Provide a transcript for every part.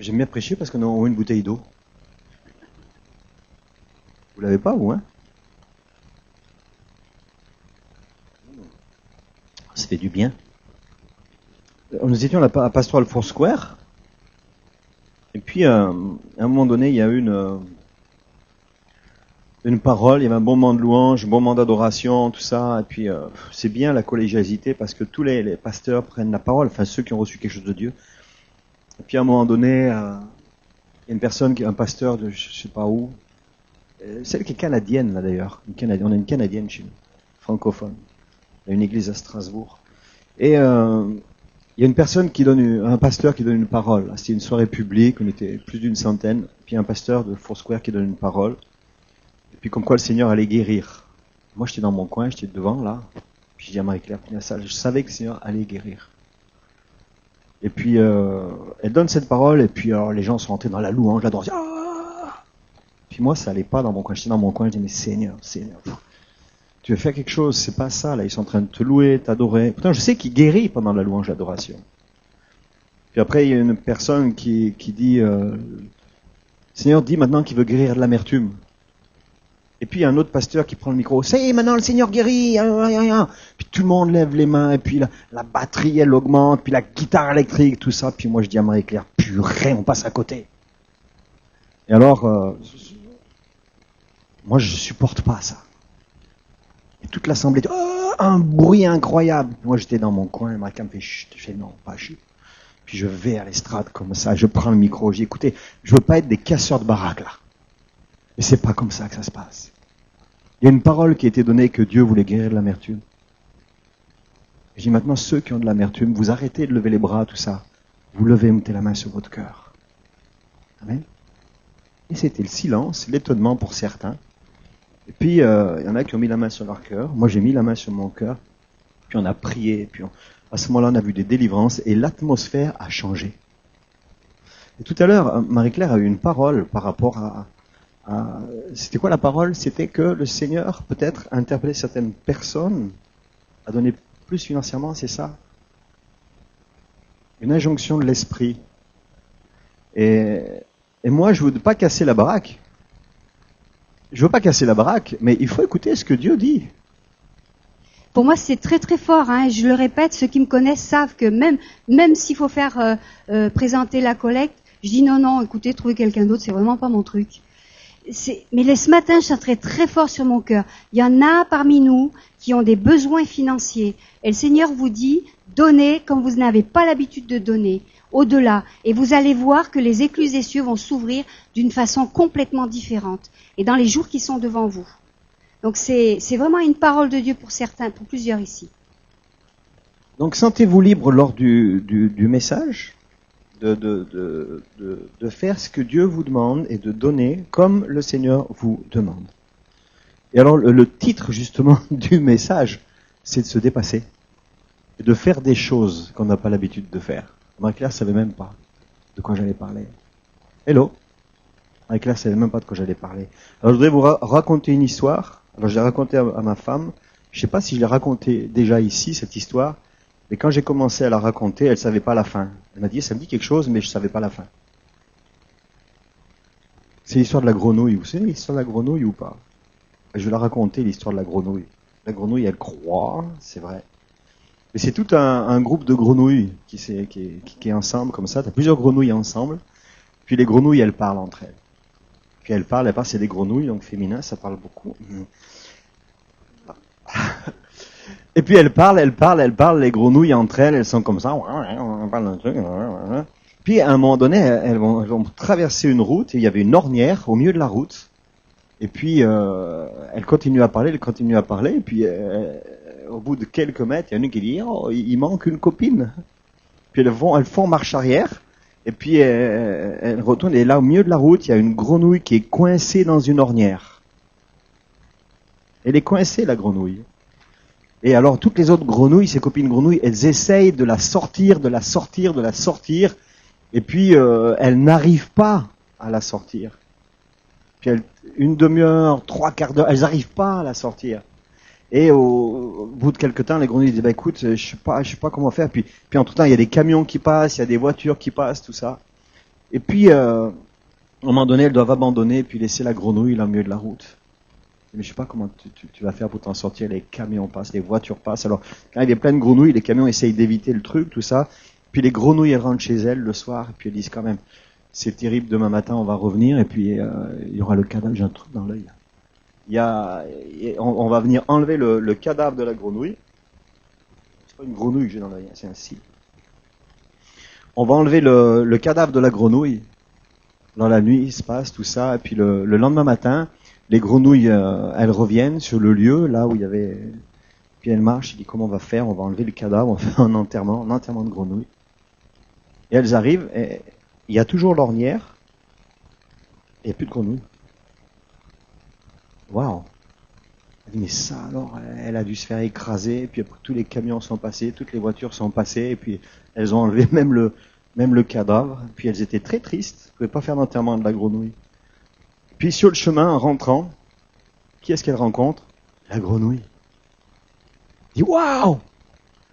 J'aime bien prêcher parce qu'on a une bouteille d'eau. Vous l'avez pas, vous, hein? Ça fait du bien. Nous étions à Pastoral Foursquare. Et puis, à un moment donné, il y a eu une parole, il y avait un bon moment de louange, un bon moment d'adoration, tout ça. Et puis, c'est bien la collégialité parce que tous les pasteurs prennent la parole, enfin ceux qui ont reçu quelque chose de Dieu. Et puis, à un moment donné, il y a une personne, un pasteur de je sais pas où, celle qui est canadienne, là d'ailleurs. On a une canadienne chez nous, francophone. Il y a une église à Strasbourg. Et il y a une personne un pasteur qui donne une parole. C'était une soirée publique, on était plus d'une centaine. Puis un pasteur de Foursquare qui donne une parole. Et puis comme quoi le Seigneur allait guérir. Moi j'étais dans mon coin, j'étais devant là. Puis je dis à Marie-Claire, je savais que le Seigneur allait guérir. Et puis elle donne cette parole et puis alors, les gens sont rentrés dans la louange, l'adoration. Ah, puis moi ça allait pas dans mon coin. J'étais dans mon coin, je dis mais Seigneur. Tu veux faire quelque chose, c'est pas ça, là, ils sont en train de te louer, t'adorer. Pourtant, je sais qu'il guérit pendant la louange, l'adoration. Puis après, il y a une personne qui dit, le Seigneur dit maintenant qu'il veut guérir de l'amertume. Et puis, il y a un autre pasteur qui prend le micro, c'est maintenant le Seigneur guérit, Puis tout le monde lève les mains, et puis la batterie, elle augmente, puis la guitare électrique, tout ça. Puis moi, je dis à Marie-Claire, purée, on passe à côté. Et alors, moi, je supporte pas ça. Et toute l'assemblée, un bruit incroyable. Moi, j'étais dans mon coin, Marie-Claire me fait chut, je fais non, pas chut. Puis je vais à l'estrade comme ça, je prends le micro, je dis écoutez, je veux pas être des casseurs de baraques là. Et c'est pas comme ça que ça se passe. Il y a une parole qui a été donnée que Dieu voulait guérir de l'amertume. Je dis maintenant, ceux qui ont de l'amertume, vous arrêtez de lever les bras, tout ça. Vous levez, mettez la main sur votre cœur. Amen. Et c'était le silence, l'étonnement pour certains. Et puis, il y en a qui ont mis la main sur leur cœur. Moi, j'ai mis la main sur mon cœur. Puis on a prié. Puis à ce moment-là, on a vu des délivrances. Et l'atmosphère a changé. Et tout à l'heure, Marie-Claire a eu une parole par rapport à c'était quoi la parole? C'était que le Seigneur, peut-être, a interpellé certaines personnes à donner plus financièrement, c'est ça? Une injonction de l'esprit. Et moi, je ne veux pas casser la baraque. Je veux pas casser la baraque, mais il faut écouter ce que Dieu dit. Pour moi, c'est très très fort. Hein. Je le répète, ceux qui me connaissent savent que même s'il faut faire présenter la collecte, je dis non, écoutez, trouvez quelqu'un d'autre, c'est vraiment pas mon truc. Mais ce matin, je sentirais très fort sur mon cœur. Il y en a parmi nous qui ont des besoins financiers. Et le Seigneur vous dit, donnez comme vous n'avez pas l'habitude de donner, au-delà. Et vous allez voir que les écluses des cieux vont s'ouvrir d'une façon complètement différente. Et dans les jours qui sont devant vous. Donc c'est vraiment une parole de Dieu pour certains, pour plusieurs ici. Donc sentez-vous libre lors du message de faire ce que Dieu vous demande et de donner comme le Seigneur vous demande. Et alors le titre justement du message, c'est de se dépasser et de faire des choses qu'on n'a pas l'habitude de faire. Marie-Claire ne savait même pas de quoi j'allais parler. Hello. Marie-Claire ne savait même pas de quoi j'allais parler. Alors je voudrais vous raconter une histoire. Alors je l'ai racontée à ma femme. Je ne sais pas si je l'ai racontée déjà ici, cette histoire. Mais quand j'ai commencé à la raconter, elle ne savait pas la fin. Elle m'a dit, ça me dit quelque chose, mais je ne savais pas la fin. C'est l'histoire de la grenouille. Vous savez l'histoire de la grenouille ou pas? Je vais la raconter, l'histoire de la grenouille. La grenouille, elle croit, c'est vrai. Mais c'est tout un groupe de grenouilles qui est ensemble comme ça. Tu as plusieurs grenouilles ensemble. Puis les grenouilles, elles parlent entre elles. Puis elles parlent, c'est des grenouilles, donc féminin, ça parle beaucoup. Et puis elles parlent, les grenouilles entre elles, elles sont comme ça, on parle d'un truc. Puis à un moment donné, elles vont traverser une route, et il y avait une ornière au milieu de la route. Et puis elles continuent à parler, et puis au bout de quelques mètres, il y en a une qui dit, oh, il manque une copine. Puis elles font marche arrière. Et puis, elle retourne, et là, au milieu de la route, il y a une grenouille qui est coincée dans une ornière. Elle est coincée, la grenouille. Et alors, toutes les autres grenouilles, ses copines grenouilles, elles essayent de la sortir. Et puis, elles n'arrivent pas à la sortir. Puis, une demi-heure, 3/4 d'heure, elles n'arrivent pas à la sortir. Et au bout de quelques temps, les grenouilles disent, écoute, je sais pas comment faire. Puis entre-temps, il y a des camions qui passent, il y a des voitures qui passent, tout ça. Et puis, à un moment donné, elles doivent abandonner et puis laisser la grenouille là au milieu de la route. Mais je sais pas comment tu vas faire pour t'en sortir. Les camions passent, les voitures passent. Alors, quand il y a plein de grenouilles, les camions essayent d'éviter le truc, tout ça. Puis les grenouilles, elles rentrent chez elles le soir et puis elles disent quand même, c'est terrible, demain matin on va revenir et puis il y aura le cadavre, j'ai un truc dans l'œil. On va venir enlever le cadavre de la grenouille. C'est pas une grenouille que j'ai dans l'œil, c'est un cil. On va enlever le cadavre de la grenouille. Dans la nuit, il se passe tout ça et puis le lendemain matin, les grenouilles, elles reviennent sur le lieu, là où il y avait... Puis elles marchent, il dit comment on va faire, on va enlever le cadavre, on fait un enterrement de grenouilles. Et elles arrivent, et il y a toujours l'ornière, et il n'y a plus de grenouilles. Waouh! Elle dit, mais ça alors, elle a dû se faire écraser, et puis après, tous les camions sont passés, toutes les voitures sont passées, et puis elles ont enlevé même le cadavre, puis elles étaient très tristes, elles ne pouvaient pas faire d'enterrement de la grenouille. Puis sur le chemin, en rentrant, qui est-ce qu'elle rencontre? La grenouille. Elle dit, waouh!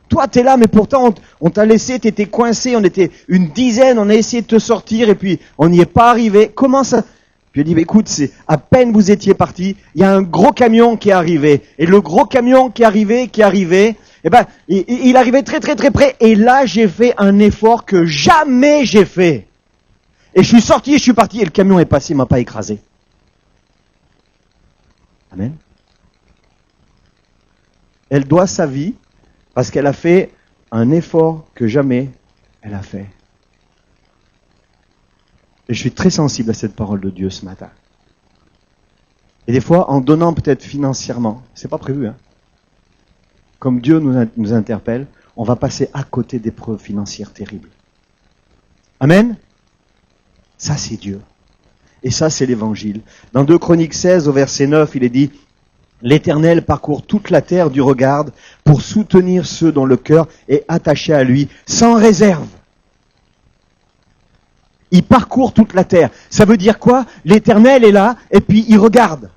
Toi, t'es là, mais pourtant, on t'a laissé, t'étais coincé, on était une dizaine, on a essayé de te sortir, et puis on n'y est pas arrivé. Comment ça? Puis elle dit, écoute, c'est à peine vous étiez parti, il y a un gros camion qui est arrivé. Et le gros camion qui arrivait, eh ben, il arrivait très très très près, et là, j'ai fait un effort que jamais j'ai fait. Et je suis sorti, et je suis parti, et le camion est passé, il m'a pas écrasé. Amen. Elle doit sa vie parce qu'elle a fait un effort que jamais elle a fait. Et je suis très sensible à cette parole de Dieu ce matin. Et des fois, en donnant peut-être financièrement, c'est pas prévu, hein. Comme Dieu nous interpelle, on va passer à côté d'épreuves financières terribles. Amen. Ça, c'est Dieu. Et ça, c'est l'Évangile. Dans 2 Chroniques 16, au verset 9, il est dit, « L'Éternel parcourt toute la terre du regard pour soutenir ceux dont le cœur est attaché à lui, sans réserve. » Il parcourt toute la terre. Ça veut dire quoi? L'Éternel est là, et puis il regarde.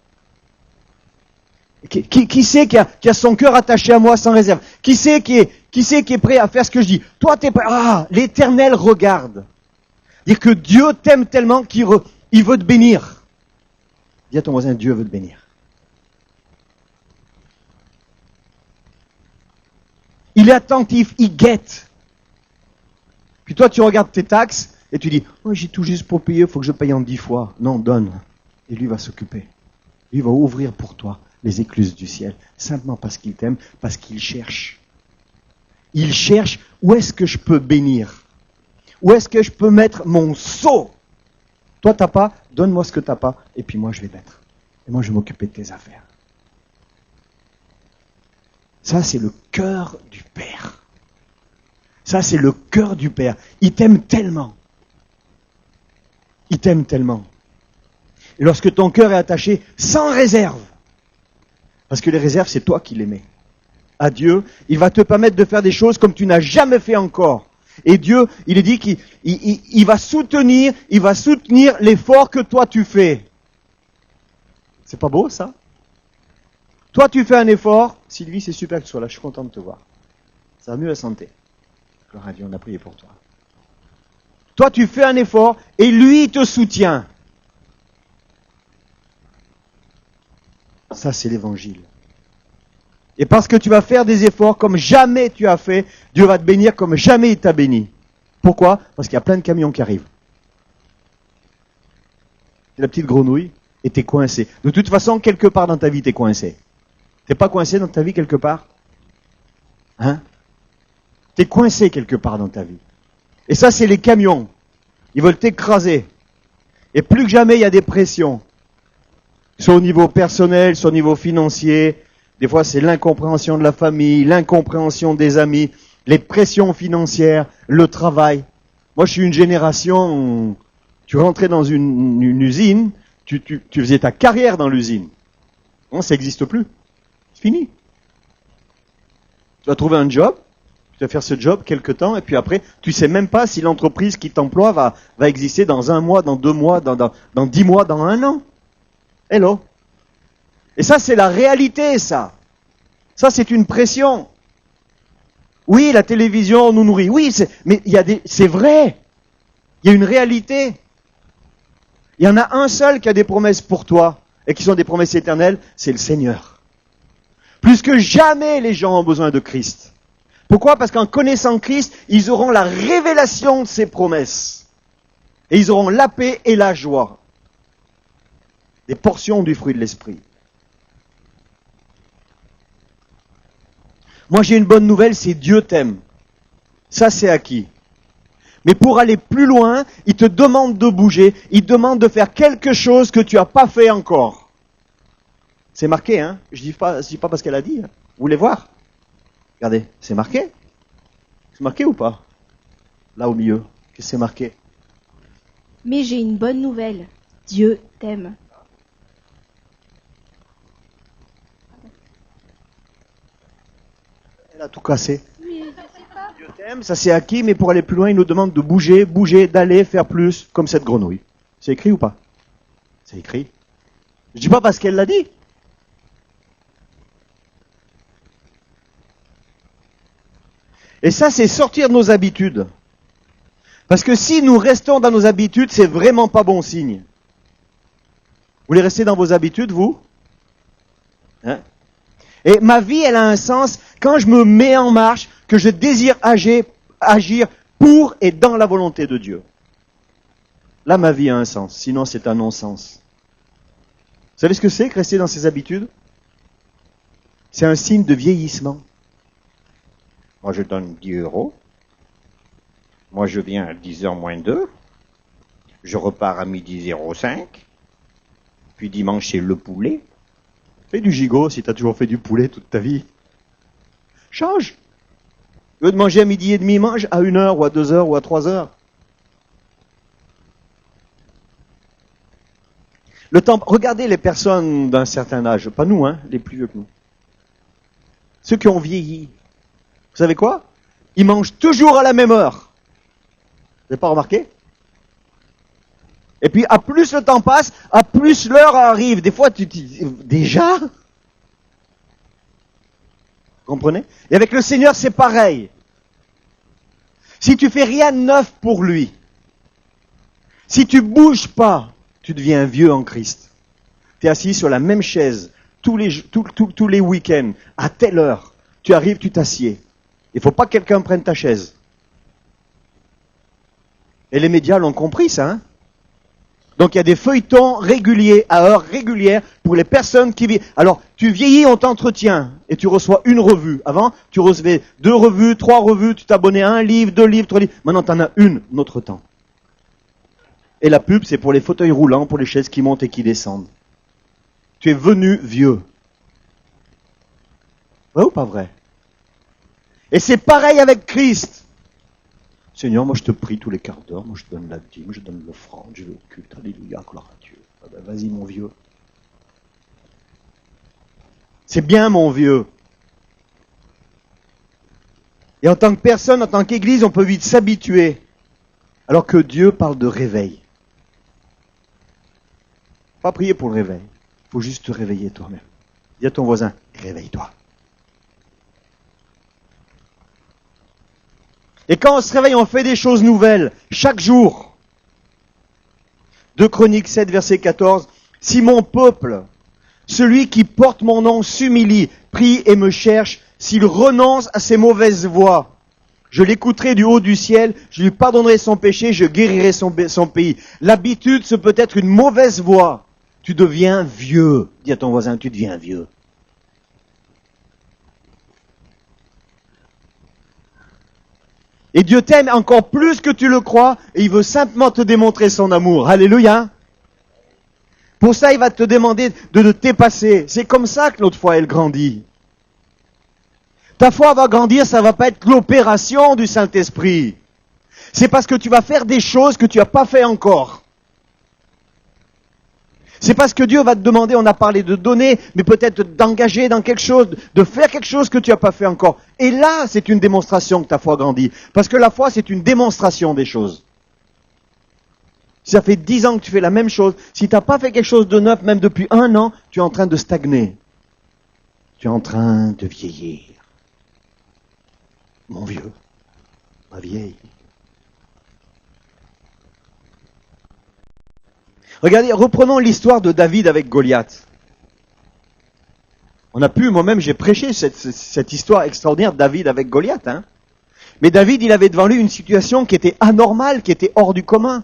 Qui c'est qui a son cœur attaché à moi sans réserve? Qui c'est qui est prêt à faire ce que je dis? Toi, t'es prêt. Ah, l'Éternel regarde. Dire que Dieu t'aime tellement qu'il veut te bénir. Dis à ton voisin, Dieu veut te bénir. Il est attentif, il guette. Puis toi, tu regardes tes taxes et tu dis, oh, j'ai tout juste pour payer, il faut que je paye en 10 fois. Non, donne. Et lui va s'occuper. Lui va ouvrir pour toi les écluses du ciel. Simplement parce qu'il t'aime, parce qu'il cherche. Il cherche où est-ce que je peux bénir. Où est-ce que je peux mettre mon sceau? Toi, t'as pas, donne-moi ce que t'as pas, et puis moi, je vais mettre. Et moi, je vais m'occuper de tes affaires. Ça, c'est le cœur du Père. Ça, c'est le cœur du Père. Il t'aime tellement. Il t'aime tellement. Et lorsque ton cœur est attaché, sans réserve, parce que les réserves, c'est toi qui les mets, à Dieu, il va te permettre de faire des choses comme tu n'as jamais fait encore. Et Dieu, il est dit qu'il va soutenir l'effort que toi tu fais. C'est pas beau, ça? Toi, tu fais un effort. Sylvie, c'est super que tu sois là. Je suis content de te voir. Ça va mieux la santé. Gloire à Dieu, on a prié pour toi. Toi, tu fais un effort et lui te soutient. Ça, c'est l'Évangile. Et parce que tu vas faire des efforts comme jamais tu as fait, Dieu va te bénir comme jamais il t'a béni. Pourquoi? Parce qu'il y a plein de camions qui arrivent. La petite grenouille et t'es coincé. De toute façon, quelque part dans ta vie, t'es coincé. T'es pas coincé dans ta vie quelque part? Hein? T'es coincé quelque part dans ta vie. Et ça, c'est les camions. Ils veulent t'écraser. Et plus que jamais, il y a des pressions. Soit au niveau personnel, soit au niveau financier. Des fois, c'est l'incompréhension de la famille, l'incompréhension des amis, les pressions financières, le travail. Moi, je suis une génération où tu rentrais dans une usine, tu faisais ta carrière dans l'usine. Non, ça n'existe plus. C'est fini. Tu vas trouver un job, tu vas faire ce job quelque temps, et puis après, tu sais même pas si l'entreprise qui t'emploie va exister dans 1 mois, dans 2 mois, dans 10 mois, dans 1 an. Hello. Et ça, c'est la réalité, ça. Ça, c'est une pression. Oui, la télévision nous nourrit. Oui, mais c'est vrai. Il y a une réalité. Il y en a un seul qui a des promesses pour toi, et qui sont des promesses éternelles, c'est le Seigneur. Plus que jamais, les gens ont besoin de Christ. Pourquoi ? Parce qu'en connaissant Christ, ils auront la révélation de ses promesses. Et ils auront la paix et la joie. Des portions du fruit de l'esprit. Moi, j'ai une bonne nouvelle, c'est Dieu t'aime. Ça, c'est acquis. Mais pour aller plus loin, il te demande de bouger, il te demande de faire quelque chose que tu n'as pas fait encore. C'est marqué, hein ? Je dis pas parce qu'elle a dit. Hein. Vous voulez voir ? Regardez, c'est marqué. C'est marqué ou pas ? Là au milieu, qu'est-ce que c'est marqué ? Mais j'ai une bonne nouvelle. Dieu t'aime. Elle a tout cassé. Dieu t'aime, ça c'est acquis, mais pour aller plus loin, il nous demande de bouger, d'aller, faire plus, comme cette grenouille. C'est écrit ou pas ? C'est écrit. Je dis pas parce qu'elle l'a dit. Et ça, c'est sortir de nos habitudes. Parce que si nous restons dans nos habitudes, c'est vraiment pas bon signe. Vous voulez rester dans vos habitudes, vous ? Hein ? Et ma vie, elle a un sens quand je me mets en marche, que je désire agir pour et dans la volonté de Dieu. Là, ma vie a un sens. Sinon, c'est un non-sens. Vous savez ce que c'est que rester dans ses habitudes ? C'est un signe de vieillissement. Moi, je donne 10 €. Moi, je viens à 10h moins 2. Je repars à 12h05. Puis dimanche, c'est le poulet. Fais du gigot si tu as toujours fait du poulet toute ta vie. Change. Au lieu de manger à 12h30, mange à 1h ou à 2h ou à 3h. Le temps, regardez les personnes d'un certain âge, pas nous, hein, les plus vieux que nous. Ceux qui ont vieilli. Vous savez quoi ? Ils mangent toujours à la même heure. Vous n'avez pas remarqué ? Et puis, à plus le temps passe, à plus l'heure arrive. Des fois, tu te dis, déjà ? Vous comprenez ? Et avec le Seigneur, c'est pareil. Si tu fais rien de neuf pour lui, si tu bouges pas, tu deviens vieux en Christ. Tu es assis sur la même chaise tous les week-ends, à telle heure. Tu arrives, tu t'assieds. Il ne faut pas que quelqu'un prenne ta chaise. Et les médias l'ont compris, ça. Hein ? Donc il y a des feuilletons réguliers, à heure régulière, pour les personnes qui vivent. Alors, tu vieillis, on t'entretient, et tu reçois une revue. Avant, tu recevais 2 revues, 3 revues, tu t'abonnais à 1 livre, 2 livres, 3 livres. Maintenant, tu en as une, notre temps. Et la pub, c'est pour les fauteuils roulants, pour les chaises qui montent et qui descendent. Tu es venu vieux. Vrai ou pas vrai ? Et c'est pareil avec Christ. Seigneur, moi je te prie tous les quarts d'heure, moi je donne la dîme, je donne l'offrande, je vais au culte, alléluia, gloire à Dieu. Ah ben, vas-y mon vieux. C'est bien mon vieux. Et en tant que personne, en tant qu'église, on peut vite s'habituer. Alors que Dieu parle de réveil. Pas prier pour le réveil. Il faut juste te réveiller toi-même. Dis à ton voisin, réveille-toi. Et quand on se réveille, on fait des choses nouvelles, chaque jour. 2 Chroniques 7, verset 14. Si mon peuple, celui qui porte mon nom, s'humilie, prie et me cherche, s'il renonce à ses mauvaises voies, je l'écouterai du haut du ciel, je lui pardonnerai son péché, je guérirai son pays. L'habitude, c'est peut-être une mauvaise voie. Tu deviens vieux. Dis à ton voisin, tu deviens vieux. Et Dieu t'aime encore plus que tu le crois, et il veut simplement te démontrer son amour. Alléluia. Pour ça, il va te demander de te dépasser. C'est comme ça que notre foi, elle grandit. Ta foi va grandir, ça va pas être l'opération du Saint-Esprit. C'est parce que tu vas faire des choses que tu n'as pas fait encore. C'est parce que Dieu va te demander, on a parlé de donner, mais peut-être d'engager dans quelque chose, de faire quelque chose que tu n'as pas fait encore. Et là, c'est une démonstration que ta foi grandit. Parce que la foi, c'est une démonstration des choses. Si ça fait 10 ans que tu fais la même chose, si tu n'as pas fait quelque chose de neuf, même depuis 1 an, tu es en train de stagner. Tu es en train de vieillir. Mon vieux, ma vieille. Regardez, reprenons l'histoire de David avec Goliath. Moi-même j'ai prêché cette histoire extraordinaire de David avec Goliath. Hein. Mais David, il avait devant lui une situation qui était anormale, qui était hors du commun.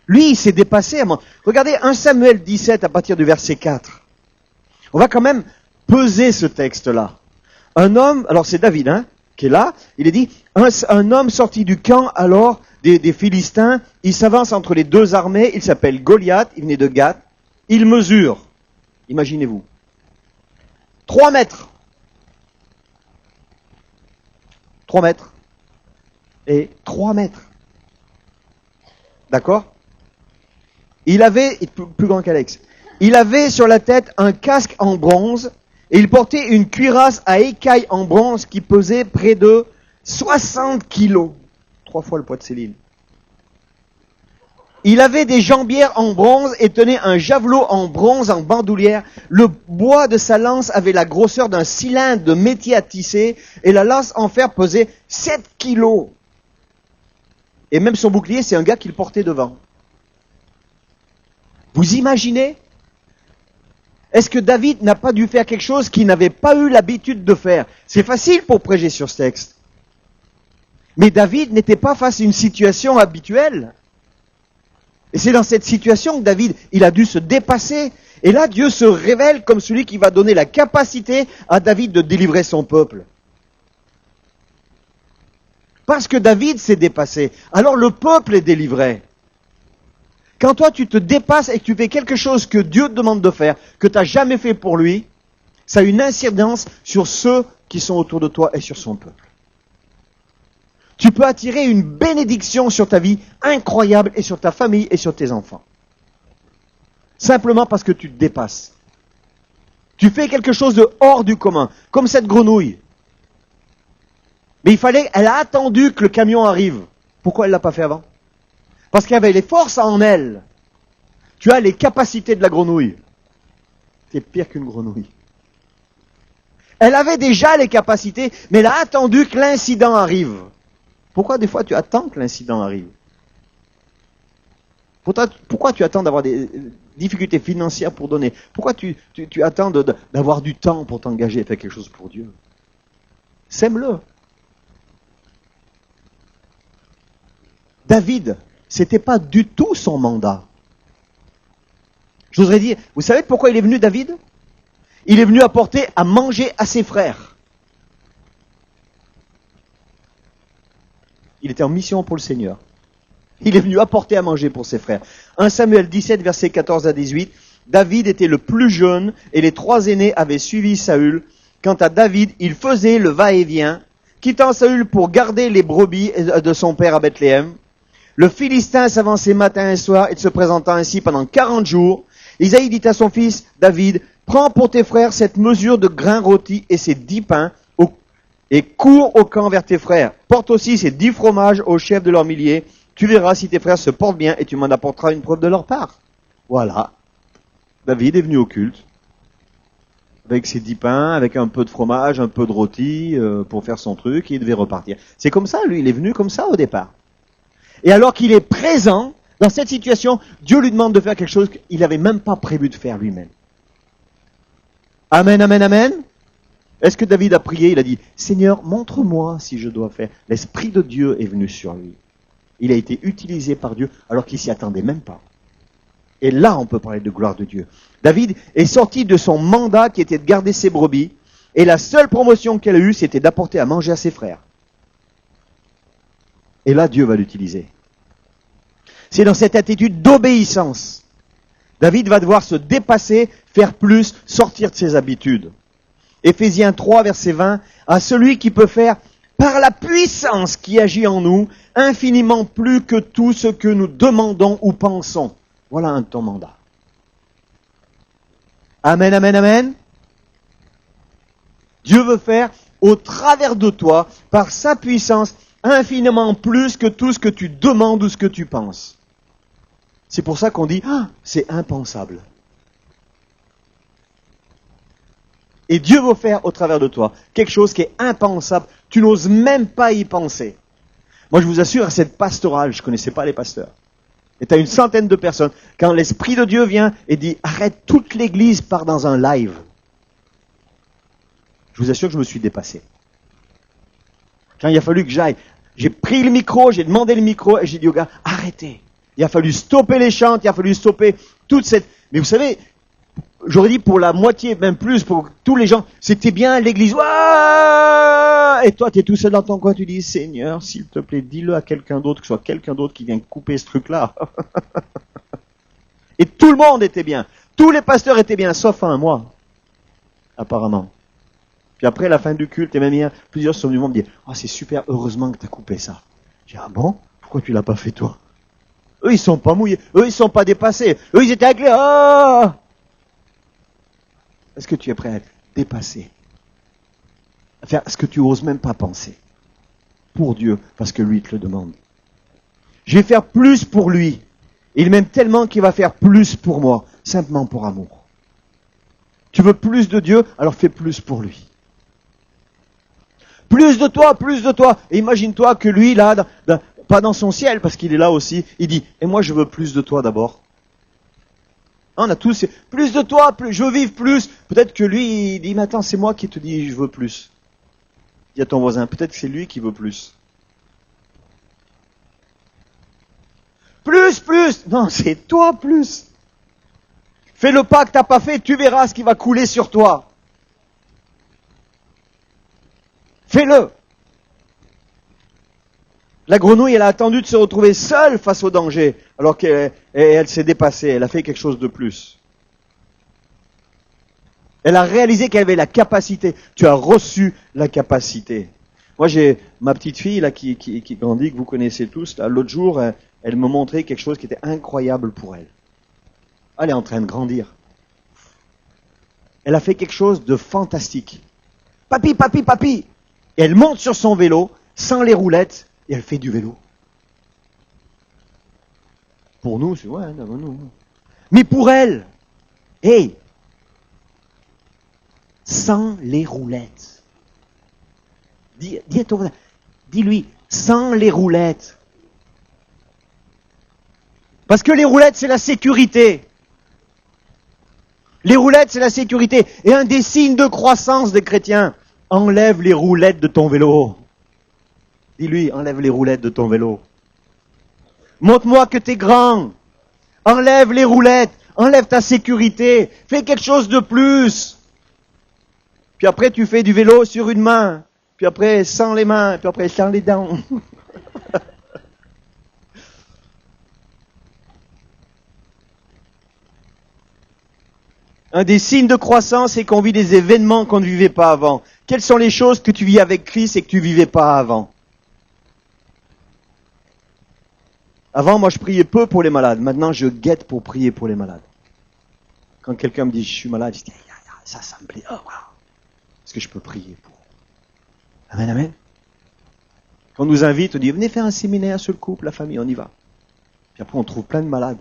Lui, il s'est dépassé. Regardez 1 Samuel 17 à partir du verset 4. On va quand même peser ce texte-là. Un homme, alors c'est David, hein, qui est là, il est dit, un homme sorti du camp alors des Philistins, il s'avance entre les deux armées, il s'appelle Goliath, il venait de Gath, il mesure, imaginez-vous, 3 mètres. 3 mètres. Et 3 mètres. D'accord? Il avait, plus grand qu'Alex, il avait sur la tête un casque en bronze, et il portait une cuirasse à écailles en bronze qui pesait près de 60 kilos. 3 fois le poids de Céline. Il avait des jambières en bronze et tenait un javelot en bronze en bandoulière. Le bois de sa lance avait la grosseur d'un cylindre de métier à tisser et la lance en fer pesait 7 kilos. Et même son bouclier, c'est un gars qui le portait devant. Vous imaginez? Est-ce que David n'a pas dû faire quelque chose qu'il n'avait pas eu l'habitude de faire? C'est facile pour prêcher sur ce texte. Mais David n'était pas face à une situation habituelle. Et c'est dans cette situation que David, il a dû se dépasser. Et là, Dieu se révèle comme celui qui va donner la capacité à David de délivrer son peuple. Parce que David s'est dépassé, alors le peuple est délivré. Quand toi tu te dépasses et que tu fais quelque chose que Dieu te demande de faire, que tu n'as jamais fait pour lui, ça a une incidence sur ceux qui sont autour de toi et sur son peuple. Tu peux attirer une bénédiction sur ta vie incroyable et sur ta famille et sur tes enfants. Simplement parce que tu te dépasses. Tu fais quelque chose de hors du commun, comme cette grenouille. Mais elle a attendu que le camion arrive. Pourquoi elle ne l'a pas fait avant? Parce qu'elle avait les forces en elle. Tu as les capacités de la grenouille. C'est pire qu'une grenouille. Elle avait déjà les capacités, mais elle a attendu que l'incident arrive. Pourquoi des fois tu attends que l'incident arrive? Pourquoi tu attends d'avoir des difficultés financières pour donner? Pourquoi tu attends d'avoir du temps pour t'engager et faire quelque chose pour Dieu? Sème-le. David, c'était pas du tout son mandat. Je voudrais dire, vous savez pourquoi il est venu, David? Il est venu apporter à manger à ses frères. Il était en mission pour le Seigneur. Il est venu apporter à manger pour ses frères. 1 Samuel 17, versets 14 à 18. David était le plus jeune et les 3 aînés avaient suivi Saül. Quant à David, il faisait le va-et-vient, quittant Saül pour garder les brebis de son père à Bethléem. Le Philistin s'avançait matin et soir et se présentant ainsi pendant 40 jours. Isaïe dit à son fils David, prends pour tes frères cette mesure de grains rôtis et ces 10 pains et cours au camp vers tes frères. Porte aussi ces 10 fromages au chef de leurs milliers. Tu verras si tes frères se portent bien et tu m'en apporteras une preuve de leur part. Voilà. David est venu au culte avec ses 10 pains, avec un peu de fromage, un peu de rôti pour faire son truc et il devait repartir. C'est comme ça, lui, il est venu comme ça au départ. Et alors qu'il est présent dans cette situation, Dieu lui demande de faire quelque chose qu'il n'avait même pas prévu de faire lui-même. Amen, amen, amen. Est-ce que David a prié? Il a dit, Seigneur, montre-moi si je dois faire. L'Esprit de Dieu est venu sur lui. Il a été utilisé par Dieu alors qu'il s'y attendait même pas. Et là, on peut parler de gloire de Dieu. David est sorti de son mandat qui était de garder ses brebis. Et la seule promotion qu'elle a eue, c'était d'apporter à manger à ses frères. Et là, Dieu va l'utiliser. C'est dans cette attitude d'obéissance. David va devoir se dépasser, faire plus, sortir de ses habitudes. Éphésiens 3, verset 20, à celui qui peut faire, par la puissance qui agit en nous, infiniment plus que tout ce que nous demandons ou pensons. Voilà un de ton mandat. Amen, amen, amen. Dieu veut faire au travers de toi, par sa puissance, infiniment plus que tout ce que tu demandes ou ce que tu penses. C'est pour ça qu'on dit, c'est impensable. Et Dieu veut faire au travers de toi quelque chose qui est impensable. Tu n'oses même pas y penser. Moi, je vous assure, à cette pastorale, je ne connaissais pas les pasteurs. Et tu as une centaine de personnes. Quand l'Esprit de Dieu vient et dit, arrête, toute l'église part dans un live. Je vous assure que je me suis dépassé. Quand il a fallu que j'aille, j'ai pris le micro, j'ai demandé le micro et j'ai dit aux gars, arrêtez. Il a fallu stopper les chants, il a fallu stopper toute cette... Mais vous savez, j'aurais dit pour la moitié, même plus, pour tous les gens, c'était bien l'église. Ouah, et toi, tu es tout seul dans ton coin, tu dis, Seigneur, s'il te plaît, dis-le à quelqu'un d'autre, que ce soit quelqu'un d'autre qui vienne couper ce truc-là. Et tout le monde était bien. Tous les pasteurs étaient bien, sauf un, moi. Apparemment. Puis après, à la fin du culte, et même hier, plusieurs sont venus me dire, ah, c'est super, heureusement que tu as coupé ça. J'ai dit, ah bon? Pourquoi tu l'as pas fait toi? Eux, ils sont pas mouillés. Eux, ils sont pas dépassés. Eux, ils étaient avec les... Oh, est-ce que tu es prêt à être dépassé? À faire ce que tu oses même pas penser. Pour Dieu, parce que lui te le demande. Je vais faire plus pour lui. Il m'aime tellement qu'il va faire plus pour moi. Simplement pour amour. Tu veux plus de Dieu, alors fais plus pour lui. Plus de toi, plus de toi. Et imagine-toi que lui, là, pas dans son ciel, parce qu'il est là aussi, il dit, et moi je veux plus de toi d'abord. On a tous, plus de toi, plus, je veux vivre plus. Peut-être que lui, il dit, mais attends, c'est moi qui te dis, je veux plus. Dis à ton voisin, peut-être que c'est lui qui veut plus. Plus. Non, c'est toi plus. Fais le pas que t'as pas fait, tu verras ce qui va couler sur toi. Fais-le. La grenouille, elle a attendu de se retrouver seule face au danger, alors qu'elle s'est dépassée, elle a fait quelque chose de plus. Elle a réalisé qu'elle avait la capacité. Tu as reçu la capacité. Moi, j'ai ma petite fille là qui grandit, que vous connaissez tous. Là, l'autre jour, elle me montrait quelque chose qui était incroyable pour elle. Elle est en train de grandir. Elle a fait quelque chose de fantastique. Papi, papi, papi. Et elle monte sur son vélo, sans les roulettes, et elle fait du vélo. Pour nous, c'est ouais, non, non. Mais pour elle, hey, sans les roulettes. Dis à ton voisin, dis-lui, sans les roulettes. Parce que les roulettes, c'est la sécurité. Les roulettes, c'est la sécurité. Et un des signes de croissance des chrétiens, enlève les roulettes de ton vélo. Dis-lui, enlève les roulettes de ton vélo. Montre-moi que t'es grand. Enlève les roulettes. Enlève ta sécurité. Fais quelque chose de plus. Puis après, tu fais du vélo sur une main. Puis après, sans les mains. Puis après, sans les dents. Un des signes de croissance, c'est qu'on vit des événements qu'on ne vivait pas avant. Quelles sont les choses que tu vis avec Christ et que tu ne vivais pas avant? Avant, moi, je priais peu pour les malades. Maintenant, je guette pour prier pour les malades. Quand quelqu'un me dit, je suis malade, je dis, ça me plaît. Oh, wow. Est-ce que je peux prier pour? Amen, amen. Quand on nous invite, on dit, venez faire un séminaire sur le couple, la famille, on y va. Puis après, on trouve plein de malades.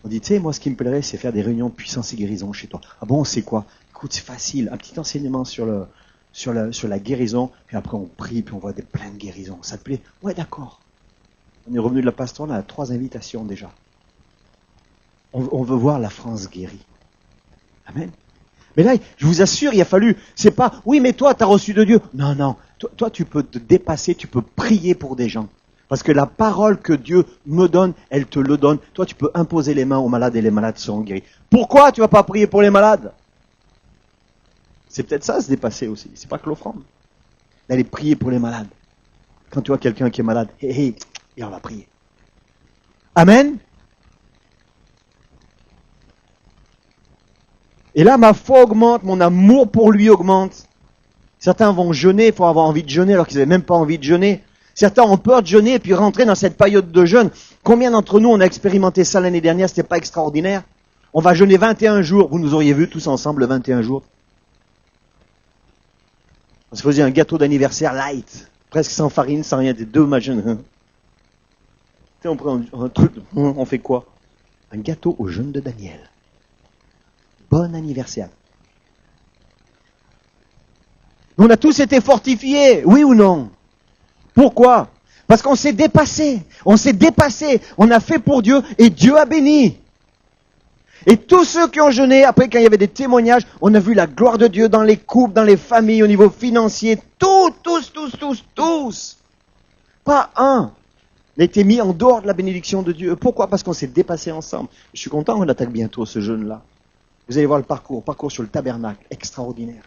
On dit, tu sais, moi, ce qui me plairait, c'est faire des réunions de puissance et guérison chez toi. Ah bon, c'est quoi? Écoute, c'est facile. Un petit enseignement sur la guérison. Puis après, on prie, puis on voit plein de guérisons. Ça te plaît? Ouais, d'accord. On est revenu de la pastoral, on a 3 invitations déjà. On veut voir la France guérie. Amen. Mais là, je vous assure, il a fallu, c'est pas, oui, mais toi, tu as reçu de Dieu. Non, non. Toi, tu peux te dépasser, tu peux prier pour des gens. Parce que la parole que Dieu me donne, elle te le donne. Toi, tu peux imposer les mains aux malades et les malades seront guéris. Pourquoi tu vas pas prier pour les malades? C'est peut-être ça, se dépasser aussi. C'est pas que l'offrande. D'aller prier pour les malades. Quand tu vois quelqu'un qui est malade, et on va prier. Amen. Et là, ma foi augmente, mon amour pour lui augmente. Certains vont jeûner, il faut avoir envie de jeûner alors qu'ils n'avaient même pas envie de jeûner. Certains ont peur de jeûner et puis rentrer dans cette période de jeûne. Combien d'entre nous on a expérimenté ça l'année dernière, c'était pas extraordinaire? On va jeûner 21 jours, vous nous auriez vu tous ensemble le 21 jours. On se faisait un gâteau d'anniversaire light, presque sans farine, sans rien, des 2 jeûne. On prend un truc, on fait quoi? Un gâteau au jeûne de Daniel. Bon anniversaire. On a tous été fortifiés, oui ou non? Pourquoi? Parce qu'on s'est dépassé. On s'est dépassé. On a fait pour Dieu et Dieu a béni. Et tous ceux qui ont jeûné, après quand il y avait des témoignages, on a vu la gloire de Dieu dans les couples, dans les familles, au niveau financier. Tous. Pas un n'a été mis en dehors de la bénédiction de Dieu. Pourquoi? Parce qu'on s'est dépassé ensemble. Je suis content qu'on attaque bientôt ce jeûne-là. Vous allez voir le parcours sur le tabernacle, extraordinaire.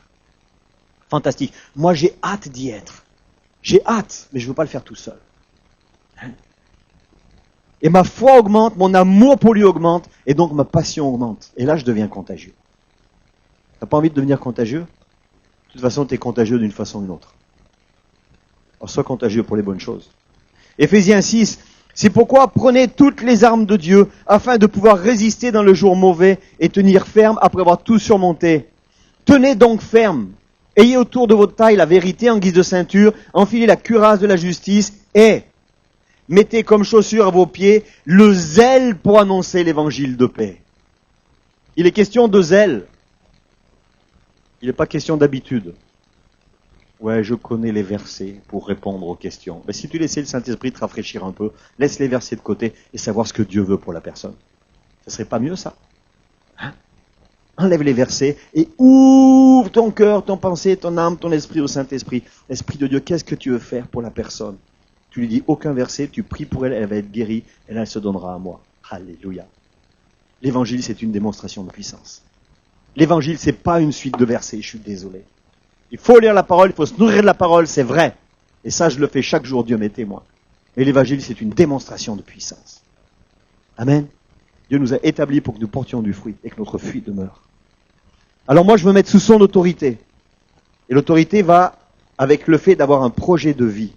Fantastique. Moi, j'ai hâte d'y être. J'ai hâte, mais je ne veux pas le faire tout seul. Et ma foi augmente, mon amour pour lui augmente, et donc ma passion augmente. Et là, je deviens contagieux. Tu n'as pas envie de devenir contagieux? De toute façon, tu es contagieux d'une façon ou d'une autre. Alors, sois contagieux pour les bonnes choses. Éphésiens 6, c'est pourquoi prenez toutes les armes de Dieu, afin de pouvoir résister dans le jour mauvais et tenir ferme après avoir tout surmonté. Tenez donc ferme. Ayez autour de votre taille la vérité en guise de ceinture, enfilez la cuirasse de la justice et mettez comme chaussure à vos pieds le zèle pour annoncer l'évangile de paix. Il est question de zèle. Il n'est pas question d'habitude. Ouais, je connais les versets pour répondre aux questions. Mais si tu laissais le Saint-Esprit te rafraîchir un peu, laisse les versets de côté et savoir ce que Dieu veut pour la personne. Ce serait pas mieux ça? Enlève les versets et ouvre ton cœur, ton pensée, ton âme, ton esprit au Saint-Esprit. Esprit de Dieu, qu'est-ce que tu veux faire pour la personne? Tu lui dis aucun verset, tu pries pour elle, elle va être guérie et là elle se donnera à moi. Alléluia. L'évangile, c'est une démonstration de puissance. L'évangile, c'est pas une suite de versets, je suis désolé. Il faut lire la parole, il faut se nourrir de la parole, c'est vrai. Et ça, je le fais chaque jour, Dieu m'est témoin. Mais l'évangile, c'est une démonstration de puissance. Amen. Dieu nous a établis pour que nous portions du fruit et que notre fruit demeure. Alors moi, je veux mettre sous son autorité. Et l'autorité va avec le fait d'avoir un projet de vie.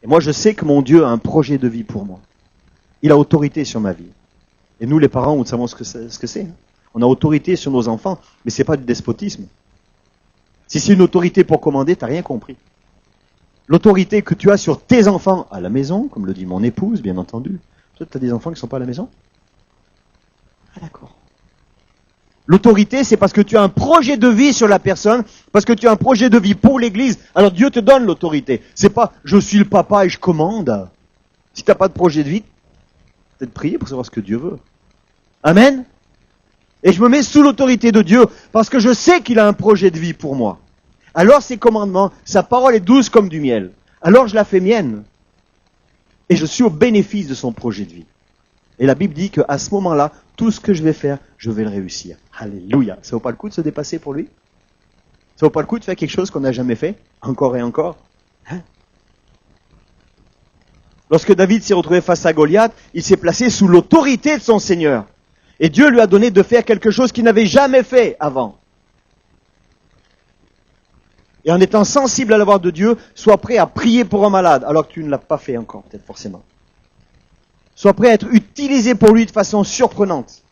Et moi, je sais que mon Dieu a un projet de vie pour moi. Il a autorité sur ma vie. Et nous, les parents, nous savons ce que c'est. On a autorité sur nos enfants, mais ce n'est pas du despotisme. Si c'est une autorité pour commander, tu n'as rien compris. L'autorité que tu as sur tes enfants à la maison, comme le dit mon épouse, bien entendu. Toi, tu as des enfants qui ne sont pas à la maison? Ah d'accord. L'autorité, c'est parce que tu as un projet de vie sur la personne, parce que tu as un projet de vie pour l'Église. Alors Dieu te donne l'autorité. C'est pas « je suis le papa et je commande ». Si tu n'as pas de projet de vie, peut-être prier pour savoir ce que Dieu veut. Amen. Et je me mets sous l'autorité de Dieu, parce que je sais qu'il a un projet de vie pour moi. Alors ses commandements, sa parole est douce comme du miel. Alors je la fais mienne. Et je suis au bénéfice de son projet de vie. Et la Bible dit qu'à ce moment-là, tout ce que je vais faire, je vais le réussir. Alléluia. Ça vaut pas le coup de se dépasser pour lui? Ça vaut pas le coup de faire quelque chose qu'on n'a jamais fait? Encore et encore? Lorsque David s'est retrouvé face à Goliath, il s'est placé sous l'autorité de son Seigneur. Et Dieu lui a donné de faire quelque chose qu'il n'avait jamais fait avant. Et en étant sensible à la voix de Dieu, sois prêt à prier pour un malade, alors que tu ne l'as pas fait encore, peut-être forcément. Sois prêt à être utilisé pour lui de façon surprenante.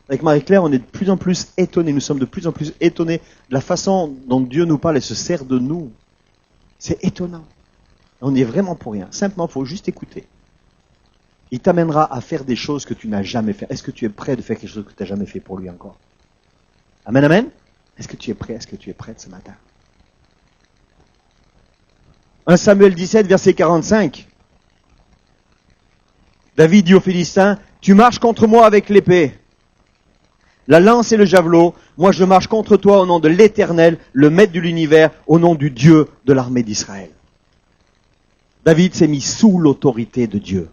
Avec Marie-Claire, on est de plus en plus étonnés, nous sommes de plus en plus étonnés de la façon dont Dieu nous parle et se sert de nous. C'est étonnant. On n'est vraiment pour rien. Simplement, il faut juste écouter. Il t'amènera à faire des choses que tu n'as jamais fait. Est-ce que tu es prêt de faire quelque chose que tu n'as jamais fait pour lui encore? Amen, amen. Est-ce que tu es prêt? Est-ce que tu es prête ce matin? 1 Samuel 17, verset 45. David dit aux Philistins, « Tu marches contre moi avec l'épée, la lance et le javelot. Moi je marche contre toi au nom de l'Éternel, le Maître de l'univers, au nom du Dieu de l'armée d'Israël. » David s'est mis sous l'autorité de Dieu.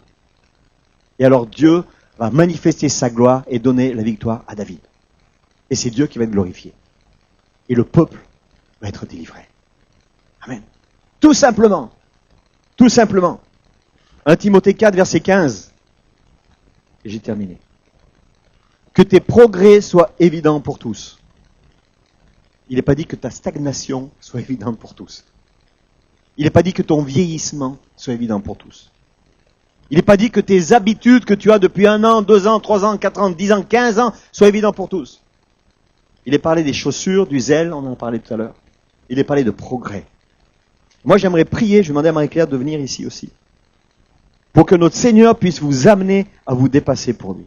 Et alors Dieu va manifester sa gloire et donner la victoire à David. Et c'est Dieu qui va être glorifié. Et le peuple va être délivré. Amen. Tout simplement. Tout simplement. 1 Timothée 4, verset 15. Et j'ai terminé. Que tes progrès soient évidents pour tous. Il n'est pas dit que ta stagnation soit évidente pour tous. Il n'est pas dit que ton vieillissement soit évident pour tous. Il n'est pas dit que tes habitudes que tu as depuis 1 an, 2 ans, 3 ans, 4 ans, 10 ans, 15 ans soient évidents pour tous. Il est parlé des chaussures, du zèle, on en a parlé tout à l'heure. Il est parlé de progrès. Moi, j'aimerais prier, je vais demander à Marie-Claire de venir ici aussi, pour que notre Seigneur puisse vous amener à vous dépasser pour lui.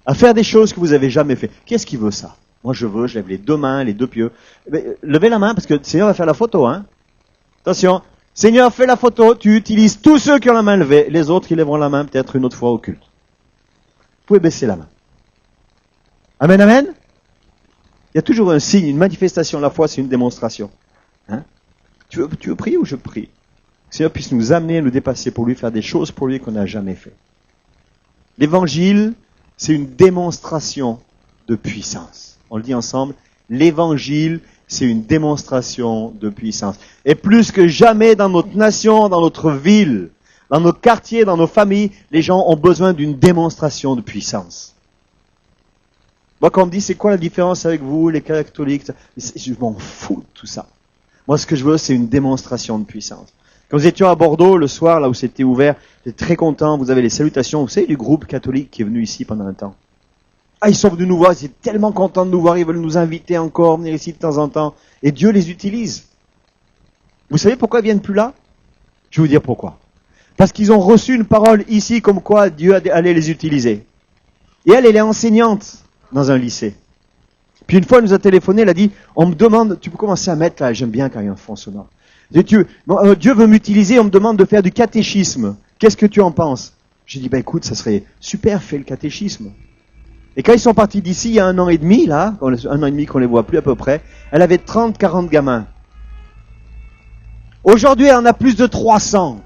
À faire des choses que vous n'avez jamais fait. Qu'est-ce qui veut ça? Moi, je lève les 2 mains, les 2 pieds. Levez la main, parce que le Seigneur va faire la photo, hein. Attention, Seigneur, fais la photo, tu utilises tous ceux qui ont la main levée. Les autres, ils lèveront la main peut-être une autre fois au culte. Vous pouvez baisser la main. Amen, amen. Il y a toujours un signe, une manifestation. La foi, c'est une démonstration. Hein? Tu veux prier ou je prie? Que le Seigneur puisse nous amener à nous dépasser pour lui, faire des choses pour lui qu'on n'a jamais fait. L'évangile, c'est une démonstration de puissance. On le dit ensemble. L'évangile, c'est une démonstration de puissance. Et plus que jamais dans notre nation, dans notre ville, dans nos quartiers, dans nos familles, les gens ont besoin d'une démonstration de puissance. Moi, quand on me dit, c'est quoi la différence avec vous, les catholiques, je m'en fous de tout ça. Moi, ce que je veux, c'est une démonstration de puissance. Quand nous étions à Bordeaux, le soir, là où c'était ouvert, j'étais très content, vous avez les salutations, vous savez, du groupe catholique qui est venu ici pendant un temps. Ah, ils sont venus nous voir, ils étaient tellement contents de nous voir, ils veulent nous inviter encore, venir ici de temps en temps. Et Dieu les utilise. Vous savez pourquoi ils viennent plus là? Je vais vous dire pourquoi. Parce qu'ils ont reçu une parole ici comme quoi Dieu allait les utiliser. Et elle est enseignante dans un lycée. Puis une fois, elle nous a téléphoné, elle a dit, on me demande, tu peux commencer à mettre là, j'aime bien quand il y a un fond sonore. Dieu veut m'utiliser, on me demande de faire du catéchisme. Qu'est-ce que tu en penses? J'ai dit, écoute, ça serait super, fais le catéchisme. Et quand ils sont partis d'ici, il y a 1 an et demi, là, 1 an et demi qu'on les voit plus à peu près, elle avait 30-40 gamins. Aujourd'hui, elle en a plus de 300.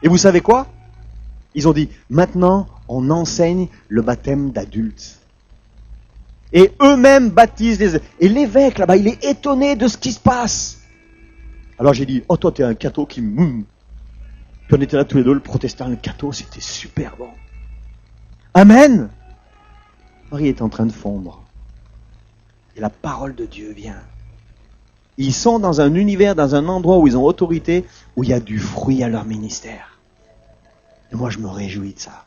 Et vous savez quoi? Ils ont dit, maintenant, on enseigne le baptême d'adultes. Et eux-mêmes baptisent les... Et l'évêque, là-bas, il est étonné de ce qui se passe. Alors j'ai dit, oh toi, t'es un catho qui... Puis on était là tous les deux, le protestant, le catho, c'était super bon. Amen. Marie est en train de fondre. Et la parole de Dieu vient. Ils sont dans un univers, dans un endroit où ils ont autorité, où il y a du fruit à leur ministère. Et moi, je me réjouis de ça.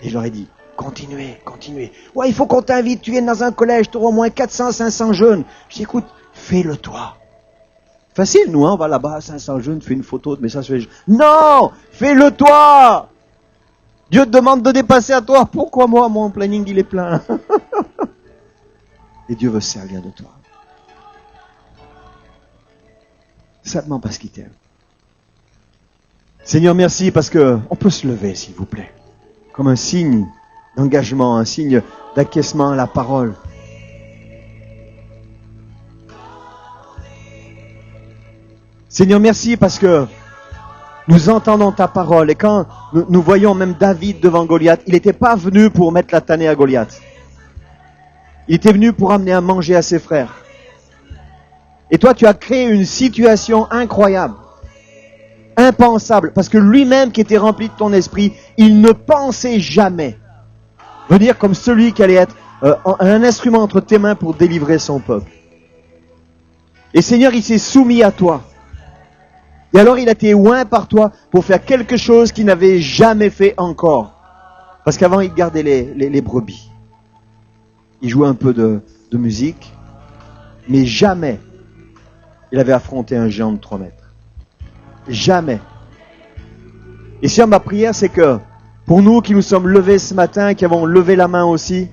Et je leur ai dit, continuez, continuez. Ouais, il faut qu'on t'invite, tu viennes dans un collège, tu auras au moins 400, 500 jeunes. Je dis, écoute, fais-le toi. Facile, nous, hein, on va là-bas, 500 jeunes, fais une photo de message. Non, fais-le toi. Dieu te demande de dépasser à toi. Pourquoi moi, mon planning, il est plein? Et Dieu veut se servir de toi. Simplement parce qu'il t'aime. Seigneur, merci parce que on peut se lever, s'il vous plaît. Comme un signe d'engagement, un signe d'acquiescement à la parole. Seigneur, merci parce que nous entendons ta parole. Et quand nous voyons même David devant Goliath, il n'était pas venu pour mettre la tannée à Goliath. Il était venu pour amener à manger à ses frères. Et toi, tu as créé une situation incroyable, impensable, parce que lui-même qui était rempli de ton esprit, il ne pensait jamais venir comme celui qui allait être un instrument entre tes mains pour délivrer son peuple. Et Seigneur, il s'est soumis à toi. Et alors il a été oint par toi pour faire quelque chose qu'il n'avait jamais fait encore. Parce qu'avant, il gardait les brebis. Il jouait un peu de musique, mais jamais il avait affronté un géant de 3 mètres. Jamais. Et Seigneur, ma prière, c'est que pour nous qui nous sommes levés ce matin, qui avons levé la main aussi,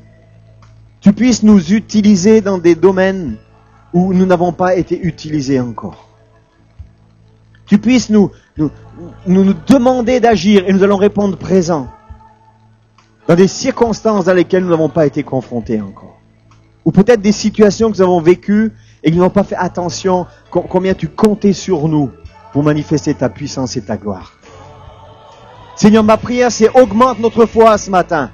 tu puisses nous utiliser dans des domaines où nous n'avons pas été utilisés encore. Tu puisses nous demander d'agir et nous allons répondre présent dans des circonstances dans lesquelles nous n'avons pas été confrontés encore. Ou peut-être des situations que nous avons vécues et que nous n'avons pas fait attention combien tu comptais sur nous pour manifester ta puissance et ta gloire. Seigneur, ma prière, c'est augmente notre foi ce matin.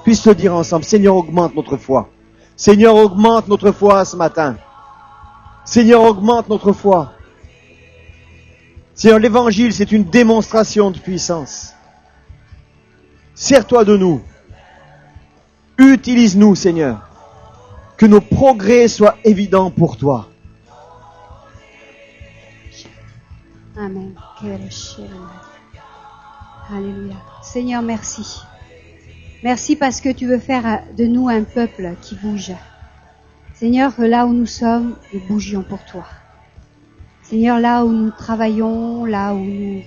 Puisse le dire ensemble, Seigneur, augmente notre foi. Seigneur, augmente notre foi ce matin. Seigneur, augmente notre foi. Seigneur, l'évangile, c'est une démonstration de puissance. Sers-toi de nous. Utilise-nous, Seigneur. Que nos progrès soient évidents pour toi. Amen. Alléluia. Seigneur, merci. Merci parce que tu veux faire de nous un peuple qui bouge. Seigneur, que là où nous sommes, nous bougions pour toi. Seigneur, là où nous travaillons, là où nous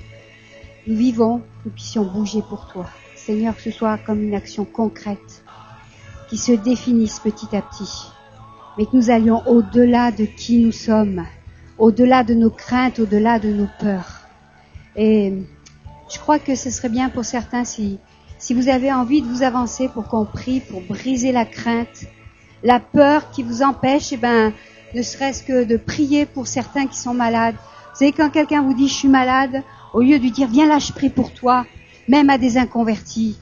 vivons, nous puissions bouger pour toi. Seigneur, que ce soit comme une action concrète qui se définisse petit à petit, mais que nous allions au-delà de qui nous sommes, au-delà de nos craintes, au-delà de nos peurs. Et je crois que ce serait bien pour certains si vous avez envie de vous avancer pour qu'on prie, pour briser la crainte, la peur qui vous empêche, ne serait-ce que de prier pour certains qui sont malades. Vous savez, quand quelqu'un vous dit « je suis malade », au lieu de lui dire « viens là, je prie pour toi », même à des inconvertis.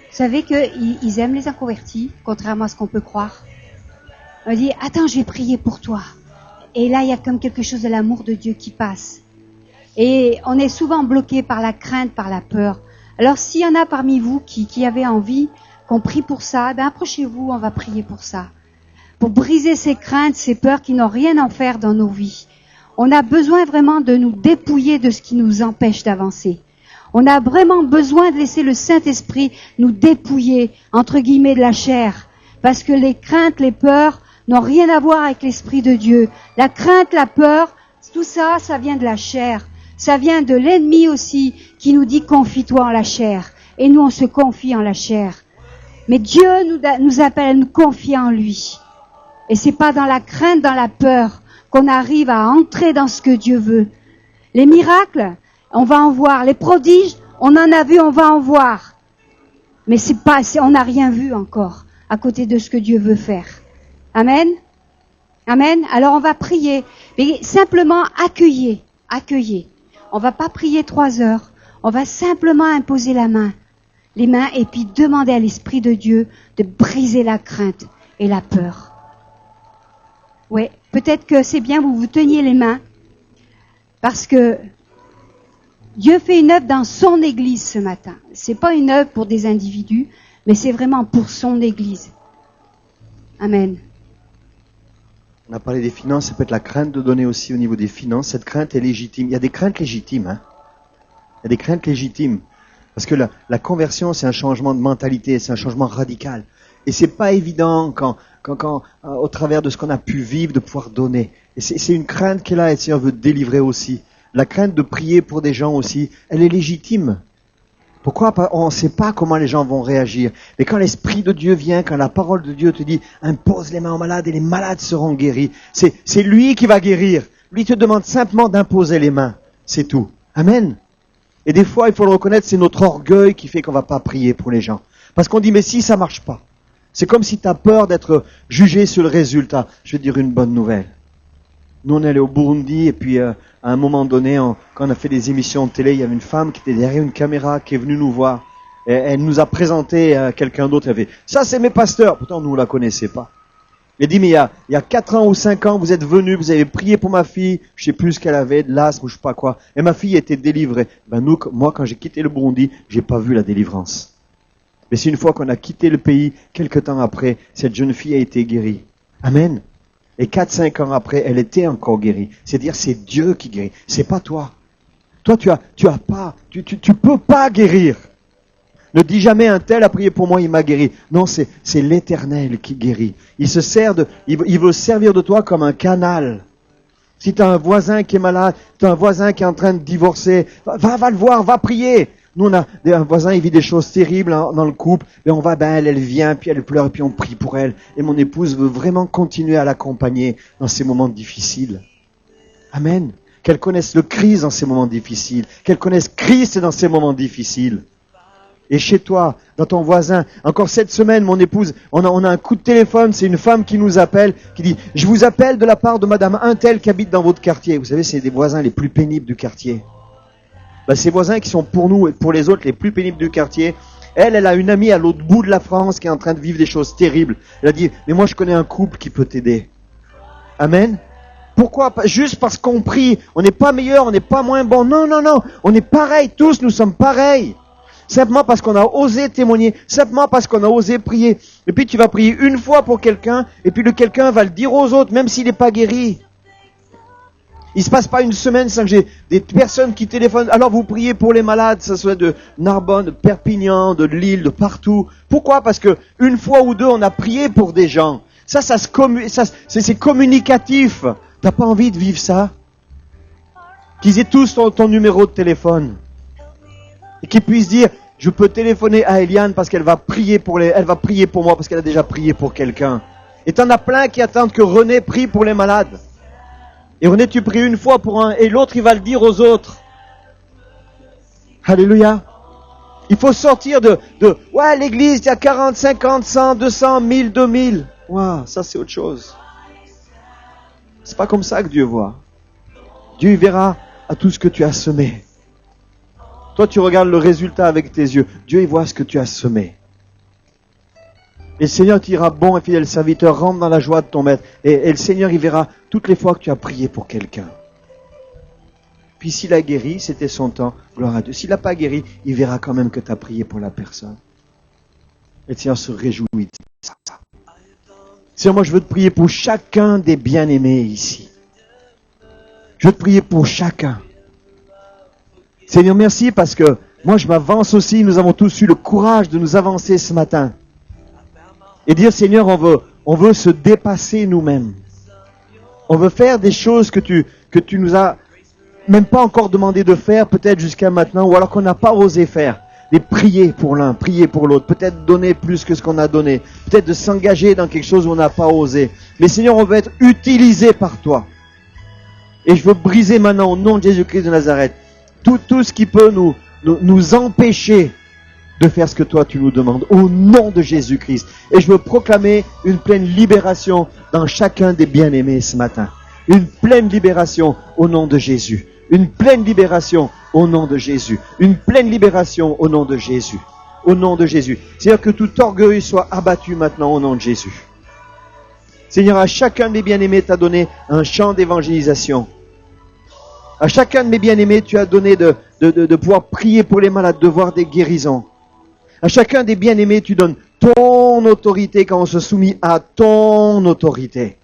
Vous savez qu'ils aiment les inconvertis, contrairement à ce qu'on peut croire. On dit « attends, je vais prier pour toi ». Et là, il y a comme quelque chose de l'amour de Dieu qui passe. Et on est souvent bloqué par la crainte, par la peur. Alors, s'il y en a parmi vous qui avez envie qu'on prie pour ça, approchez-vous, on va prier pour ça. Pour briser ces craintes, ces peurs qui n'ont rien à faire dans nos vies. On a besoin vraiment de nous dépouiller de ce qui nous empêche d'avancer. On a vraiment besoin de laisser le Saint-Esprit nous dépouiller, entre guillemets, de la chair. Parce que les craintes, les peurs n'ont rien à voir avec l'Esprit de Dieu. La crainte, la peur, tout ça, ça vient de la chair. Ça vient de l'ennemi aussi qui nous dit « confie-toi en la chair ». Et nous, on se confie en la chair. Mais Dieu nous appelle à nous confier en lui. Et c'est pas dans la crainte, dans la peur qu'on arrive à entrer dans ce que Dieu veut. Les miracles, on va en voir. Les prodiges, on en a vu, on va en voir. Mais on n'a rien vu encore à côté de ce que Dieu veut faire. Amen. Amen. Alors on va prier. Mais simplement accueillir. On va pas prier 3 heures. On va simplement imposer les mains et puis demander à l'Esprit de Dieu de briser la crainte et la peur. Ouais, peut-être que c'est bien vous teniez les mains parce que Dieu fait une œuvre dans son Église ce matin. C'est pas une œuvre pour des individus, mais c'est vraiment pour son Église. Amen. On a parlé des finances, ça peut être la crainte de donner aussi au niveau des finances. Cette crainte est légitime. Il y a des craintes légitimes. Il y a des craintes légitimes. Parce que la conversion, c'est un changement de mentalité, c'est un changement radical. Et c'est pas évident quand au travers de ce qu'on a pu vivre, de pouvoir donner. Et c'est une crainte qui est là et le Seigneur veut délivrer aussi. La crainte de prier pour des gens aussi, elle est légitime. Pourquoi? On ne sait pas comment les gens vont réagir. Mais quand l'Esprit de Dieu vient, quand la parole de Dieu te dit « impose les mains aux malades et les malades seront guéris », c'est lui qui va guérir. Lui te demande simplement d'imposer les mains. C'est tout. Amen. Et des fois, il faut le reconnaître, c'est notre orgueil qui fait qu'on ne va pas prier pour les gens. Parce qu'on dit « mais si, ça ne marche pas ». C'est comme si tu as peur d'être jugé sur le résultat. Je vais te dire une bonne nouvelle. Nous, on est allé au Burundi et puis à un moment donné, quand on a fait des émissions de télé, il y avait une femme qui était derrière une caméra qui est venue nous voir. Et elle nous a présenté quelqu'un d'autre. Elle avait « ça, c'est mes pasteurs ». Pourtant, nous ne la connaissait pas. Elle dit « mais il y a 4 ans ou 5 ans, vous êtes venus, vous avez prié pour ma fille. Je ne sais plus ce qu'elle avait, de l'asthme ou je ne sais pas quoi. Et ma fille était délivrée. » Moi, quand j'ai quitté le Burundi, j'ai pas vu la délivrance. Mais c'est une fois qu'on a quitté le pays, quelque temps après, cette jeune fille a été guérie. Amen. Et 4-5 ans après, elle était encore guérie. C'est-à-dire, c'est Dieu qui guérit. C'est pas toi. Toi, tu peux pas guérir. Ne dis jamais un tel a prié pour moi, il m'a guéri. Non, c'est l'Éternel qui guérit. Il veut servir de toi comme un canal. Si tu as un voisin qui est malade, tu as un voisin qui est en train de divorcer, va le voir, va prier. Nous, on a un voisin, il vit des choses terribles dans le couple, et on va, elle vient, puis elle pleure, et puis on prie pour elle. Et mon épouse veut vraiment continuer à l'accompagner dans ces moments difficiles. Amen. Qu'elle connaisse le Christ dans ces moments difficiles. Qu'elle connaisse Christ dans ces moments difficiles. Et chez toi, dans ton voisin, encore cette semaine, mon épouse, on a un coup de téléphone, c'est une femme qui nous appelle, qui dit « Je vous appelle de la part de madame Untel qui habite dans votre quartier. » Vous savez, c'est des voisins les plus pénibles du quartier. Ces voisins qui sont pour nous et pour les autres les plus pénibles du quartier. Elle a une amie à l'autre bout de la France qui est en train de vivre des choses terribles. Elle a dit « Mais moi, je connais un couple qui peut t'aider. » Amen. Pourquoi? Juste parce qu'on prie. On n'est pas meilleur, on n'est pas moins bon. Non. On est pareils. Tous, nous sommes pareils. Simplement parce qu'on a osé témoigner. Simplement parce qu'on a osé prier. Et puis, tu vas prier une fois pour quelqu'un. Et puis, le quelqu'un va le dire aux autres, même s'il n'est pas guéri. Il se passe pas une semaine sans que j'ai des personnes qui téléphonent. Alors vous priez pour les malades, ça soit de Narbonne, de Perpignan, de Lille, de partout. Pourquoi? Parce que une fois ou deux, on a prié pour des gens. C'est communicatif. T'as pas envie de vivre ça? Qu'ils aient tous ton numéro de téléphone. Et qu'ils puissent dire, je peux téléphoner à Eliane parce qu'elle va prier elle va prier pour moi parce qu'elle a déjà prié pour quelqu'un. Et t'en as plein qui attendent que René prie pour les malades. Et René, tu pries une fois pour un, et l'autre, il va le dire aux autres. Alléluia. Il faut sortir ouais, l'église, il y a 40, 50, 100, 200, 1000, 2000. Waouh, ça c'est autre chose. C'est pas comme ça que Dieu voit. Dieu il verra à tout ce que tu as semé. Toi, tu regardes le résultat avec tes yeux. Dieu, il voit ce que tu as semé. Et le Seigneur te dira, bon et fidèle serviteur, rentre dans la joie de ton maître. Et le Seigneur, il verra toutes les fois que tu as prié pour quelqu'un. Puis s'il a guéri, c'était son temps, gloire à Dieu. S'il n'a pas guéri, il verra quand même que tu as prié pour la personne. Et le Seigneur se réjouit de ça. Seigneur, moi je veux te prier pour chacun des bien-aimés ici. Je veux te prier pour chacun. Seigneur, merci parce que moi je m'avance aussi. Nous avons tous eu le courage de nous avancer ce matin. Et dire, Seigneur, on veut se dépasser nous-mêmes. On veut faire des choses que tu nous as même pas encore demandé de faire, peut-être jusqu'à maintenant, ou alors qu'on n'a pas osé faire. Et prier pour l'un, prier pour l'autre, peut-être donner plus que ce qu'on a donné, peut-être de s'engager dans quelque chose où on n'a pas osé. Mais Seigneur, on veut être utilisé par toi. Et je veux briser maintenant au nom de Jésus-Christ de Nazareth tout ce qui peut nous empêcher de faire ce que toi tu nous demandes, au nom de Jésus-Christ. Et je veux proclamer une pleine libération dans chacun des bien-aimés ce matin. Une pleine libération au nom de Jésus. Une pleine libération au nom de Jésus. Une pleine libération au nom de Jésus. Au nom de Jésus. Seigneur, que tout orgueil soit abattu maintenant au nom de Jésus. Seigneur, à chacun des bien-aimés, tu as donné un chant d'évangélisation. À chacun de mes bien-aimés, tu as donné de pouvoir prier pour les malades, de voir des guérisons. À chacun des bien-aimés, tu donnes ton autorité quand on se soumet à ton autorité.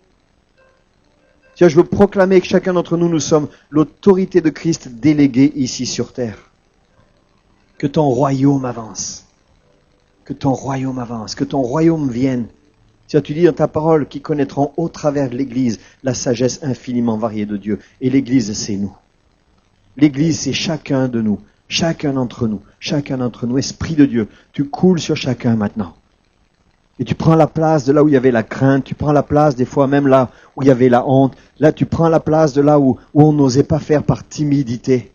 Seigneur, je veux proclamer que chacun d'entre nous, nous sommes l'autorité de Christ déléguée ici sur terre. Que ton royaume avance. Que ton royaume avance. Que ton royaume vienne. Seigneur, tu dis dans ta parole qu'ils connaîtront au travers de l'Église la sagesse infiniment variée de Dieu. Et l'Église, c'est nous. L'Église, c'est chacun de nous. Chacun d'entre nous. Chacun d'entre nous. Esprit de Dieu, tu coules sur chacun maintenant. Et tu prends la place de là où il y avait la crainte, tu prends la place des fois même là où il y avait la honte. Là, tu prends la place de là où on n'osait pas faire par timidité.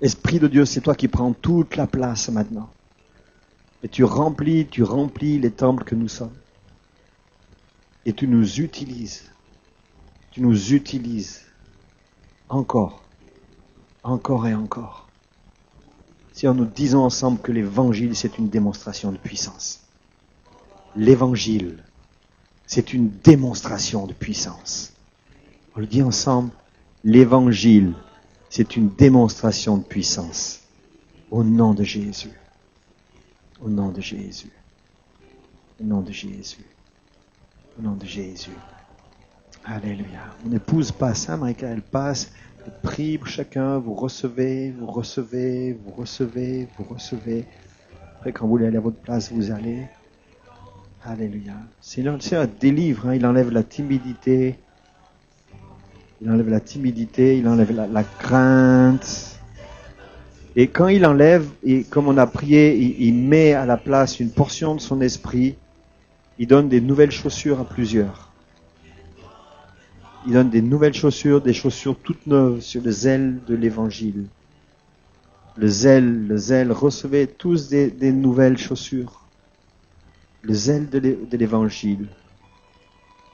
Esprit de Dieu, c'est toi qui prends toute la place maintenant. Et tu remplis les temples que nous sommes. Et tu nous utilises. Tu nous utilises. Encore et encore. Si nous disons ensemble que l'évangile, c'est une démonstration de puissance. L'évangile, c'est une démonstration de puissance. On le dit ensemble, l'évangile, c'est une démonstration de puissance. Au nom de Jésus. Au nom de Jésus. Au nom de Jésus. Au nom de Jésus. Alléluia. Mon épouse passe, Marika, elle passe. Elle prie pour chacun. Vous recevez, vous recevez, vous recevez, vous recevez. Après, quand vous voulez aller à votre place, vous allez. Alléluia. Seigneur, le Seigneur délivre, il enlève la timidité. Il enlève la timidité, il enlève la crainte. Et quand il enlève, et comme on a prié, il met à la place une portion de son esprit. Il donne des nouvelles chaussures à plusieurs. Il donne des nouvelles chaussures, des chaussures toutes neuves sur le zèle de l'évangile. Le zèle, recevez tous des nouvelles chaussures. Le zèle de l'évangile.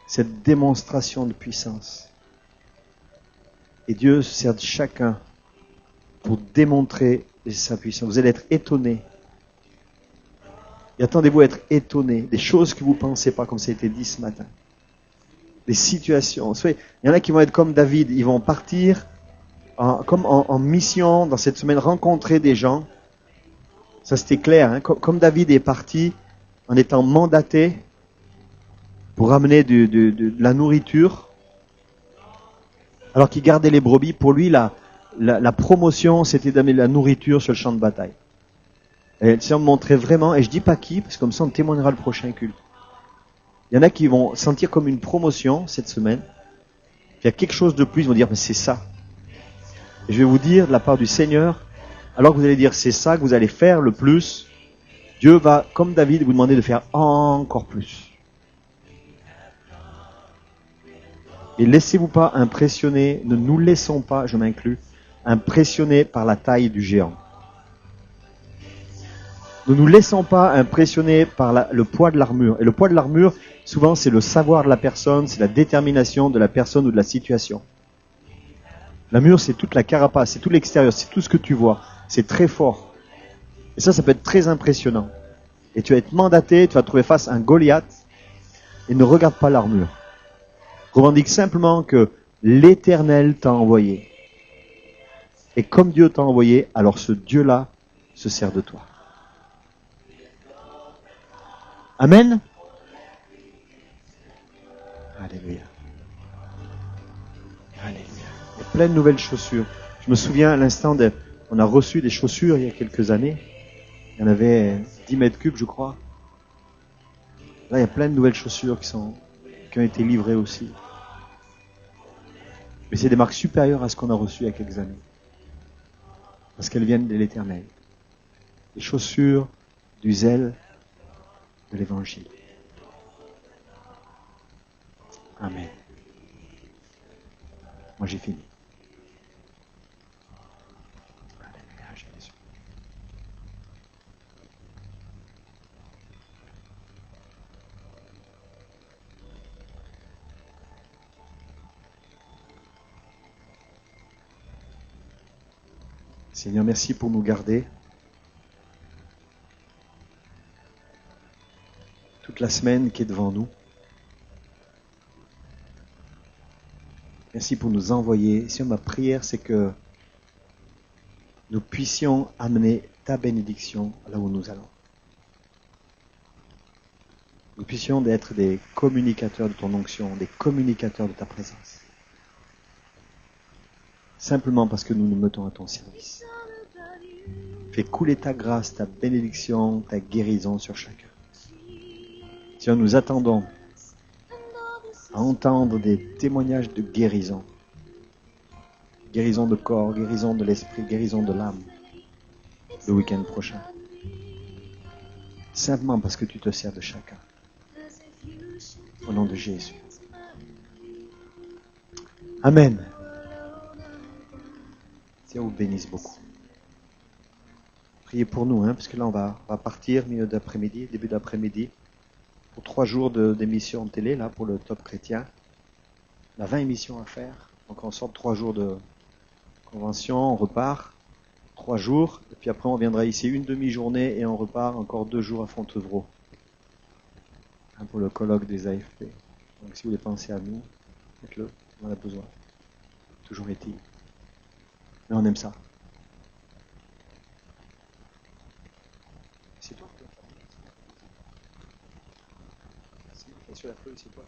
Cette démonstration de puissance. Et Dieu se sert de chacun pour démontrer sa puissance. Vous allez être étonnés. Et attendez-vous à être étonnés des choses que vous ne pensez pas, comme ça a été dit ce matin. Des situations. Il y en a qui vont être comme David. Ils vont partir comme en mission dans cette semaine, rencontrer des gens. Ça c'était clair. Hein? Comme David est parti en étant mandaté pour amener de la nourriture, alors qu'il gardait les brebis. Pour lui, la promotion, c'était d'amener de la nourriture sur le champ de bataille. Et ça me montrait vraiment, et je dis pas qui, parce que comme ça on témoignera le prochain culte. Il y en a qui vont sentir comme une promotion cette semaine. Il y a quelque chose de plus, ils vont dire, mais c'est ça. Et je vais vous dire, de la part du Seigneur, alors que vous allez dire, c'est ça que vous allez faire le plus, Dieu va, comme David, vous demander de faire encore plus. Et laissez-vous pas impressionner, ne nous laissons pas, je m'inclus, impressionner par la taille du géant. Ne nous laissons pas impressionner par le poids de l'armure. Et le poids de l'armure, souvent, c'est le savoir de la personne, c'est la détermination de la personne ou de la situation. L'armure, c'est toute la carapace, c'est tout l'extérieur, c'est tout ce que tu vois. C'est très fort. Et ça peut être très impressionnant. Et tu vas être mandaté, tu vas te trouver face à un Goliath, et ne regarde pas l'armure. Revendique simplement que l'Éternel t'a envoyé. Et comme Dieu t'a envoyé, alors ce Dieu-là se sert de toi. Amen. Alléluia. Alléluia. Il y a plein de nouvelles chaussures. Je me souviens à l'instant, on a reçu des chaussures il y a quelques années. Il y en avait 10 mètres cubes, je crois. Là, il y a plein de nouvelles chaussures qui ont été livrées aussi. Mais c'est des marques supérieures à ce qu'on a reçu il y a quelques années. Parce qu'elles viennent de l'Éternel. Les chaussures du zèle de l'Évangile. Amen. Moi, j'ai fini. Alléluia, Jésus. Seigneur, merci pour nous garder toute la semaine qui est devant nous. Merci pour nous envoyer. Seigneur, ma prière, c'est que nous puissions amener ta bénédiction là où nous allons. Nous puissions être des communicateurs de ton onction, des communicateurs de ta présence. Simplement parce que nous nous mettons à ton service. Fais couler ta grâce, ta bénédiction, ta guérison sur chacun. Seigneur, nous attendons à entendre des témoignages de guérison. Guérison de corps, guérison de l'esprit, guérison de l'âme. Le week-end prochain. Simplement parce que tu te sers de chacun. Au nom de Jésus. Amen. Seigneur, vous bénisse beaucoup. Priez pour nous, parce que là on va partir milieu d'après-midi, début d'après-midi, pour 3 jours d'émission de télé, là, pour le Top Chrétien. On a 20 émissions à faire. Donc on sort de 3 jours de convention, on repart 3 jours, et puis après on viendra ici une demi-journée et on repart encore 2 jours à Fontevraud pour le colloque des AFP. Donc si vous voulez penser à nous, faites-le, on en a besoin. Toujours est-il. Mais on aime ça. C'est toi. Sur la feuille, c'est toi.